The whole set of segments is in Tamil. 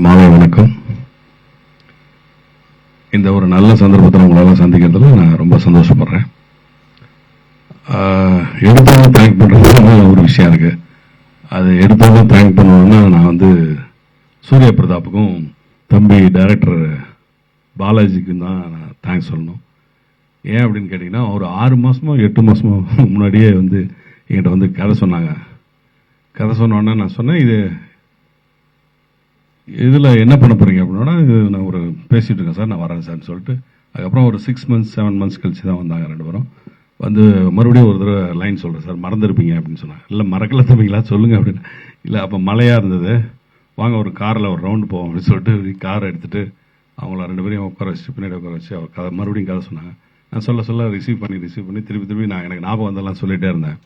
மாலை வணக்கம். இந்த ஒரு நல்ல சந்தர்ப்பத்தில் உங்களால் சந்திக்கிறதுல நான் ரொம்ப சந்தோஷப்படுறேன். எடுத்ததும் தேங்க் பண்ணுறது ஒரு விஷயம் இருக்குது. அது எடுத்ததும் தேங்க் பண்ணணும்னா நான் சூர்யா பிரதாப்புக்கும் தம்பி டைரக்டர் பாலாஜிக்கும் தான் நான் தேங்க்ஸ் சொல்லணும். ஏன் அப்படின்னு கேட்டிங்கன்னா, ஒரு 6 மாதமோ 8 மாதமோ முன்னாடியே என்கிட்ட கதை சொன்னாங்க. கதை சொன்னோன்னே நான் சொன்னேன், இதில் என்ன பண்ண போகிறீங்க அப்படின்னா, இது நான் பேசிகிட்டு இருக்கேன் சார், நான் வரேன் சார்னு சொல்லிட்டு, அதுக்கப்புறம் ஒரு 6 months 7 months கழிச்சு தான் வந்தாங்க 2 பேரும். மறுபடியும் ஒரு தடவை லைன் சொல்கிறேன் சார், மறந்துருப்பீங்க அப்படின்னு சொன்னாங்க. இல்லை மறக்கல தம்பிங்களா, சொல்லுங்கள் அப்படின்னு. இல்லை அப்போ மழையாக இருந்தது, வாங்க ஒரு காரில் ஒரு ரவுண்டு போவோம் அப்படின்னு சொல்லிட்டு காரை எடுத்துகிட்டு அவங்கள 2 பேரையும் உட்கார வச்சு பின்னாடி உட்கார வச்சு அவர் கதை மறுபடியும் கதை சொன்னாங்க. நான் சொல்ல ரிசீவ் பண்ணி திருப்பி நான் எனக்கு ஞாபகம் வந்தெல்லாம் சொல்லிகிட்டே இருந்தேன்.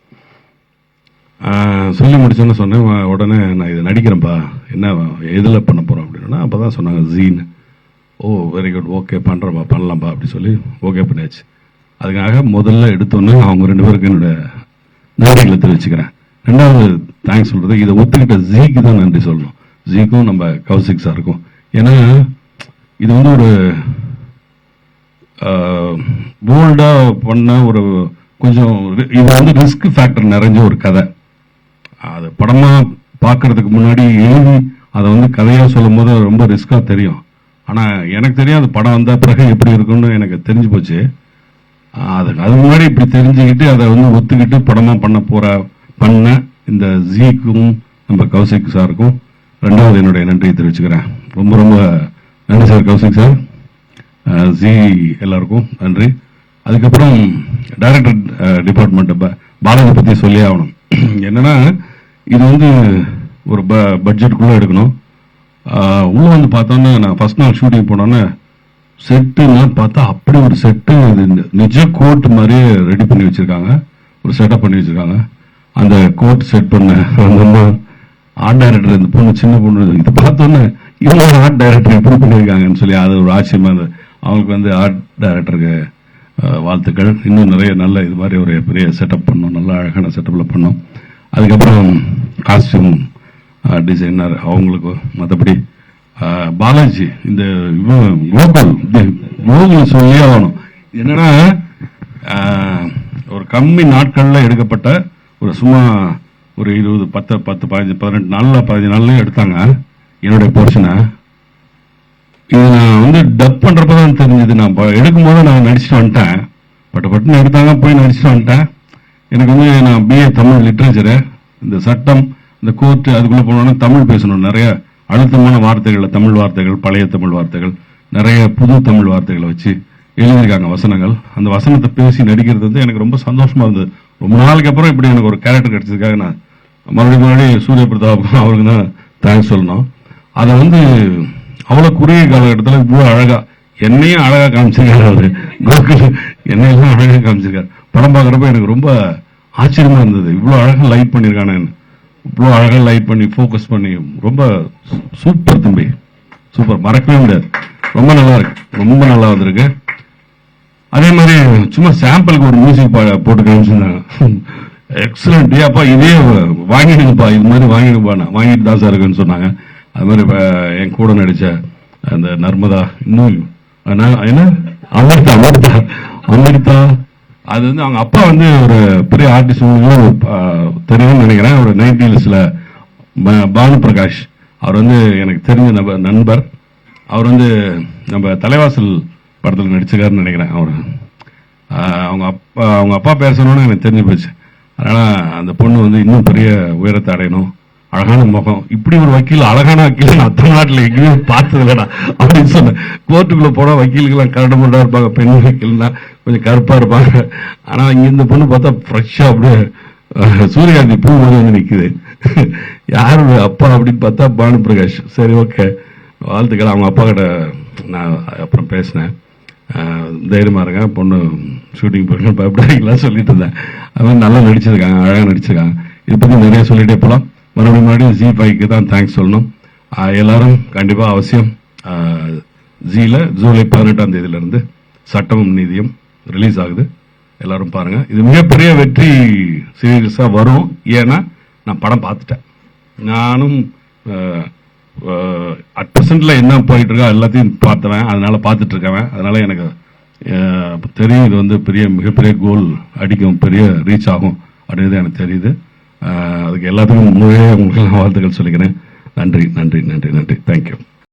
சொல்லி முடிச்சோன்னு சொன்னேன். உடனே நான் இதை நடிக்கிறேன்ப்பா, என்ன எதில் பண்ண போகிறோம் அப்படின்னா, அப்போ தான் சொன்னாங்க ஜீன். ஓ வெரி குட், ஓகே பண்ணுறப்பா, பண்ணலாம்ப்பா அப்படி சொல்லி ஓகே பண்ணியாச்சு. அதுக்காக முதல்ல எடுத்தோன்னே அவங்க 2 பேருக்கு என்னோட நன்றிகளை தெரிவிச்சுக்கிறேன். 2வது தேங்க்ஸ் சொல்கிறது, இதை ஒத்துக்கிட்ட ஜீக்கு தான் நன்றி சொல்லணும். ஜீக்கும் நம்ம கௌசிக் சாருக்கும். ஏன்னா இது ஒரு போல்டாக பண்ண கொஞ்சம் இது ரிஸ்க் ஃபேக்டர் நிறைஞ்ச ஒரு கதை. அது படமாக பார்க்கறதுக்கு முன்னாடி எழுதி அதை கதையாக சொல்லும் போது ரொம்ப ரிஸ்காக தெரியும். ஆனால் எனக்கு தெரியும், அது படம் வந்த பிறகு எப்படி இருக்குன்னு எனக்கு தெரிஞ்சு போச்சு. அது முன்னாடி இப்படி தெரிஞ்சுக்கிட்டு அதை ஒத்துக்கிட்டு படமாக பண்ண இந்த ஜீக்கும் நம்ம கௌசிக் சாருக்கும் 2வது என்னுடைய நன்றியை தெரிவிச்சுக்கிறேன். ரொம்ப ரொம்ப நன்றி சார், கௌசிக் சார், ஜி எல்லாருக்கும் நன்றி. அதுக்கப்புறம் டைரக்டர் டிபார்ட்மெண்ட் பாலாஜி பற்றி சொல்லி ஆகணும். என்னன்னா, இது ஒரு பட்ஜெட்டுக்குள்ளே எடுக்கணும். உள்ளே பார்த்தோன்னே நான் ஃபர்ஸ்ட் நாள் ஷூட்டிங் போனோன்னே செட்டுலாம் பார்த்தா அப்படி ஒரு செட்டு நிஜ கோட் மாதிரியே ரெடி பண்ணி வச்சுருக்காங்க, ஒரு செட்டப் பண்ணி வச்சுருக்காங்க. அந்த கோட் செட் பண்ண அந்த ஆர்ட் டைரக்டர், இந்த பொண்ணு சின்ன பொண்ணு, இதை பார்த்தோன்னே இவங்க ஆர்ட் டைரக்டர் எப்படி பண்ணியிருக்காங்கன்னு சொல்லி அது ஒரு ஆச்சரியமாக இருந்தது. அவங்களுக்கு ஆர்ட் டைரக்டருக்கு வாழ்த்துக்கள். இன்னும் நிறைய நல்ல இது மாதிரி ஒரு பெரிய செட்டப் பண்ணோம், நல்ல அழகான செட்டப்பில் பண்ணோம். அதுக்கப்புறம் காஸ்டியூம் டிசைனர் அவங்களுக்கு, மற்றபடி பாலாஜி இந்த குளோபல் சொல்லியே ஆகணும். என்னன்னா, ஒரு கம்மி நாட்களில் எடுக்கப்பட்ட சும்மா ஒரு 20 10 15 18 நாளில் 15 நாள்லேயும் எடுத்தாங்க என்னுடைய போர்ஷனை. இது நான் டப் பண்ணுறப்ப தான் தெரிஞ்சது. நான் எடுக்கும்போது நான் நடிச்சுட்டு வந்துட்டேன், பட்டுன்னு எடுத்தாங்க, போய் நடிச்சுட்டு வந்துட்டேன். எனக்கு நான் பிஏ தமிழ் லிட்ரேச்சரு, இந்த சட்டம், இந்த கோர்ட்டு, அதுக்குள்ளே போனோன்னா தமிழ் பேசணும். நிறைய அழுத்தமான வார்த்தைகள், தமிழ் வார்த்தைகள், பழைய தமிழ் வார்த்தைகள், நிறைய புது தமிழ் வார்த்தைகளை வச்சு எழுதியிருக்காங்க வசனங்கள். அந்த வசனத்தை பேசி நடிக்கிறது எனக்கு ரொம்ப சந்தோஷமாக இருந்தது. ரொம்ப நாளைக்கு அப்புறம் இப்படி எனக்கு ஒரு கேரக்டர் கிடைச்சதுக்காக நான் மறுபடியும் சூர்யா பிரதாப் அவருக்கு தான் தேங்க்ஸ் சொல்லணும். அதை அவ்வளோ குறுகிய காலகட்டத்தில் இவ்வளோ அழகாக என்னையும் அழகாக காமிச்சிருக்காரு அவர். கோகுல் என்னையெல்லாம் அழகாக காமிச்சிருக்காரு. படம் பார்க்குறப்ப எனக்கு ரொம்ப ஆச்சரியமாக இருந்தது, இவ்வளோ அழகாக லைட் பண்ணியிருக்கானு. இவ்வளோ அழகாக லைட் பண்ணி ஃபோக்கஸ் பண்ணி ரொம்ப சூப்பர் தம்பி, சூப்பர், மறக்கவே முடியாது. ரொம்ப நல்லா இருக்கு, ரொம்ப நல்லா வந்திருக்கு. அதே மாதிரி சும்மா சாம்பிளுக்கு ஒரு மியூசிக் போட்டு காமிச்சிருந்தாங்க, எக்ஸலண்ட். அப்பா இதே வாங்கிடுங்கப்பா, இது மாதிரி வாங்கிடுப்பா, நான் வாங்கிட்டு தான் சார் இருக்குன்னு சொன்னாங்க. அது மாதிரி என் கூட நடித்த அந்த நர்மதா, இன்னும் என்ன அமிர்தா, அது அவங்க அப்பா ஒரு பெரிய ஆர்டிஸ்ட் தெரியும்னு நினைக்கிறேன். ஒரு 90s பானு பிரகாஷ், அவர் எனக்கு தெரிஞ்ச நண்பர். அவர் நம்ம தலைவாசல் படத்தில் நடிச்சிருக்காருன்னு நினைக்கிறேன். அவர் அவங்க அப்பா பேர் சொன்னோன்னு எனக்கு தெரிஞ்சு போச்சு. அதனால் அந்த பொண்ணு இன்னும் பெரிய உயரத்தை அடையணும். அழகான முகம், இப்படி ஒரு வக்கீல், அழகான வக்கீல் நான் தமிழ்நாட்டில் எங்கேயுமே பார்த்தது இல்லைடா அப்படின்னு சொன்னேன். கோர்ட்டுக்குள்ளே போனால் வக்கீலுக்கெல்லாம் கரடுமுரடாக இருப்பாங்க, பெண் வக்கீல்னா கொஞ்சம் கருப்பாக இருப்பாங்க. ஆனால் இங்கே இந்த பொண்ணு பார்த்தா ஃப்ரெஷ்ஷாக அப்படியே சூரியகாந்தி பூ மாதிரி நிற்குது. யாரு அப்பா அப்படின்னு பார்த்தா பானு பிரகாஷ். சரி, ஓகே, வாழ்த்துக்கள். அவங்க அப்பா கிட்ட நான் அப்புறம் பேசினேன், தைரியமாக இருங்க, பொண்ணு ஷூட்டிங் போயிருக்கேன், பயப்படாதீங்களா சொல்லிட்டு இருந்தேன். அது மாதிரி நல்லா நடிச்சிருக்காங்க, அழகாக நடிச்சிருக்காங்க. இதை பற்றி நிறைய சொல்லிட்டே போகலாம். மறுபடியும் ஜி5க்கு தான் தேங்க்ஸ் சொல்லணும். எல்லாரும் கண்டிப்பாக அவசியம் ஜியில் ஜூலை 18ஆம் தேதியிலிருந்து சட்டமும் நீதியும் ரிலீஸ் ஆகுது. எல்லாரும் பாருங்க. இது மிகப்பெரிய வெற்றி சீரியஸாக வரும். ஏன்னா நான் படம் பார்த்துட்டேன். நானும் அட் பிரசன்ட்ல என்ன போயிட்டு இருக்கோ எல்லாத்தையும் பார்த்தவன், அதனால பார்த்துட்டு இருக்கவன். அதனால எனக்கு தெரியும் இது வந்து மிகப்பெரிய கோல் அடிக்கும், பெரிய ரீச் ஆகும் அப்படின்றது எனக்கு தெரியுது. அதுக்கு எல்லாத்துக்கும் முன்னே உங்களுக்கு வாழ்த்துக்கள் சொல்லிக்கிறேன். நன்றி நன்றி நன்றி நன்றி. தேங்க்யூ.